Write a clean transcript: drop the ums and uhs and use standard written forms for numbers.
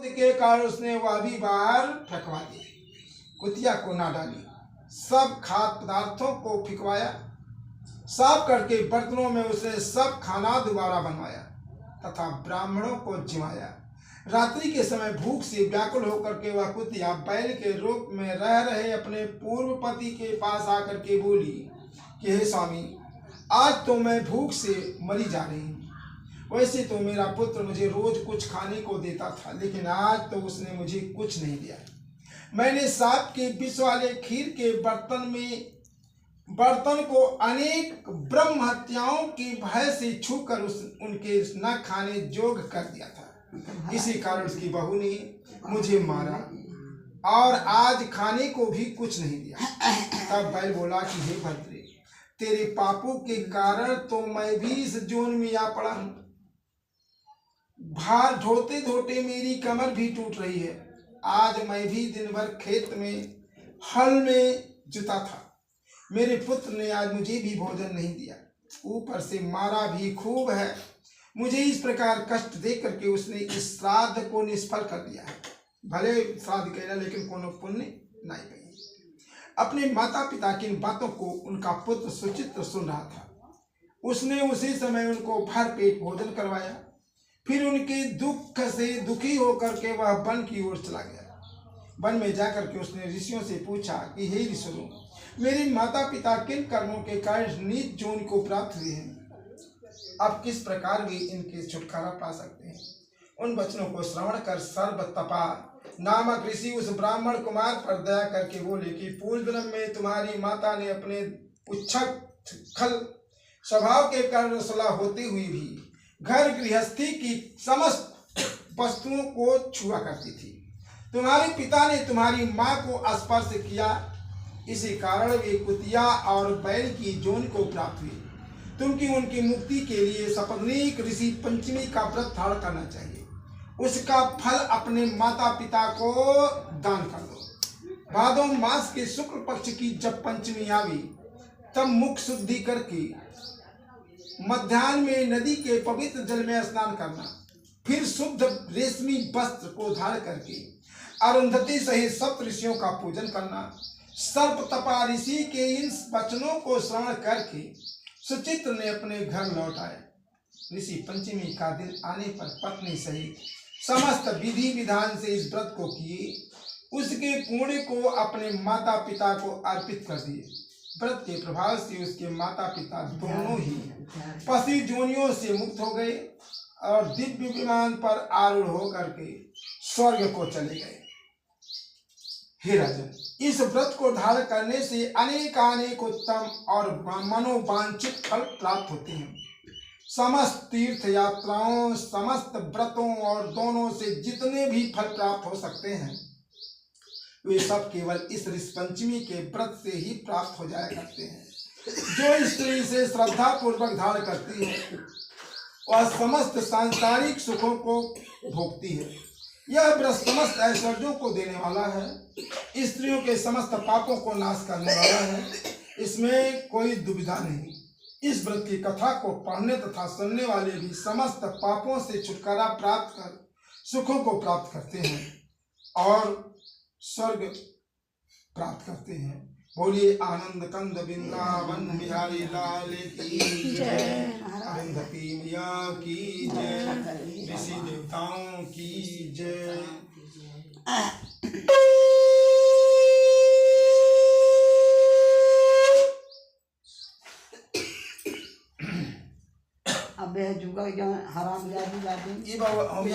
क्रोध के कारण उसने वह भी बाहर फेंकवा दी, कुतिया को ना डाली। सब खाद्य पदार्थों को फिकवाया, साफ करके बर्तनों में उसने सब खाना दोबारा बनवाया तथा ब्राह्मणों को जिमाया। रात्रि के समय भूख से व्याकुल होकर के वह कुतिया बैल के रूप में रह रहे अपने पूर्व पति के पास आकर के बोली कि हे स्वामी, आज तो मैं भूख से मरी जा रही हूँ। वैसे तो मेरा पुत्र मुझे रोज कुछ खाने को देता था, लेकिन आज तो उसने मुझे कुछ नहीं दिया। मैंने सांप के विष वाले खीर के बर्तन को अनेक ब्रह्म हत्याओं के भय से छूकर उनके न खाने योग्य कर दिया था। इसी कारण उसकी बहू ने मुझे मारा और आज खाने को भी कुछ नहीं दिया। तब बैल बोला कि हे भद्रे, तेरे पापों के कारण तो मैं भी इस जोन में आ पड़ा हूं। भार ढोते ढोते मेरी कमर भी टूट रही है। आज मैं भी दिन भर खेत में हल में जुता था। मेरे पुत्र ने आज मुझे भी भोजन नहीं दिया, ऊपर से मारा भी खूब है। मुझे इस प्रकार कष्ट दे करके उसने इस श्राद्ध को निष्फल कर दिया है। भले श्राद्ध कहना, लेकिन कोनो पुण्य नहीं पाई। अपने माता पिता की इन बातों को उनका पुत्र सुचित्र सुन रहा था। उसने उसी समय उनको भर पेट भोजन करवाया। फिर उनके दुख से दुखी होकर के वह वन की ओर चला गया। वन में जाकर के उसने ऋषियों से पूछा कि हे ऋषियों, मेरे माता पिता किन कर्मों के कारण नीच जोन को प्राप्त हुए हैं, अब किस प्रकार वे इनके छुटकारा पा सकते हैं। उन वचनों को श्रवण कर सर्व तपा नामक ऋषि उस ब्राह्मण कुमार पर दया करके बोले कि पूर्व जन्म में तुम्हारी माता ने अपने उच्छृंखल स्वभाव के कारण सलाह होते हुए भी घर गृहस्थी की समस्त वस्तुओं को छुआ करती थी। तुम्हारे पिता ने तुम्हारी माँ को स्पर्श किया, इसी कारण वे कुतिया और बैल की जोन को प्राप्त हुई। तुमकी उनकी मुक्ति के लिए सपत्नीक ऋषि पंचमी का व्रत धारण करना चाहिए। उसका फल अपने माता पिता को दान कर दो। भादो मास के शुक्ल पक्ष की जब पंचमी आवी, तब मुख शुद्धि करके मध्याह्न में नदी के पवित्र जल में स्नान करना। फिर शुद्ध रेशमी वस्त्र को धारण करके अरुंधति सहित सप्त ऋषियों का पूजन करना। सर्प तपा ऋषि के इन वचनों को श्रवण करके सुचित्र ने अपने घर लौट आए। ऋषि पंचमी का दिन आने पर पत्नी सहित समस्त विधि विधान से इस व्रत को किए, उसके पुण्य को अपने माता पिता को अर्पित कर दिए। व्रत के प्रभाव से उसके माता पिता दोनों ही पशु जोनियों से मुक्त हो गए और दिव्य विमान पर आरूढ़ होकर के स्वर्ग को चले गए। हे राजन, इस व्रत को धारण करने से अनेक उत्तम और मनोवांछित फल प्राप्त होते हैं। समस्त तीर्थ यात्राओं, समस्त व्रतों और दोनों से जितने भी फल प्राप्त हो सकते हैं, वे सब केवल इस ऋषि पंचमी के व्रत से ही प्राप्त हो जाया करते हैं। जो स्त्री से श्रद्धा पूर्वक धारण करती है, वह समस्त सांसारिक सुखों को भोगती है। यह व्रत समस्त ऐश्वर्यों को देने वाला है, स्त्रियों के समस्त पापों को नाश करने वाला है, इसमें कोई दुविधा नहीं। इस व्रत की कथा को पढ़ने तथा सुनने वाले भी समस्त पापों से छुटकारा प्राप्त कर सुखों को प्राप्त करते हैं और स्वर्ग प्राप्त करते हैं। बोलिए आनंद कंद वृंदावन बिहारी लाल की जय, अरुंधति मैया की जय, ऋषि देवताओं की जय। अब जुगा हराम जादी ये बाबा हम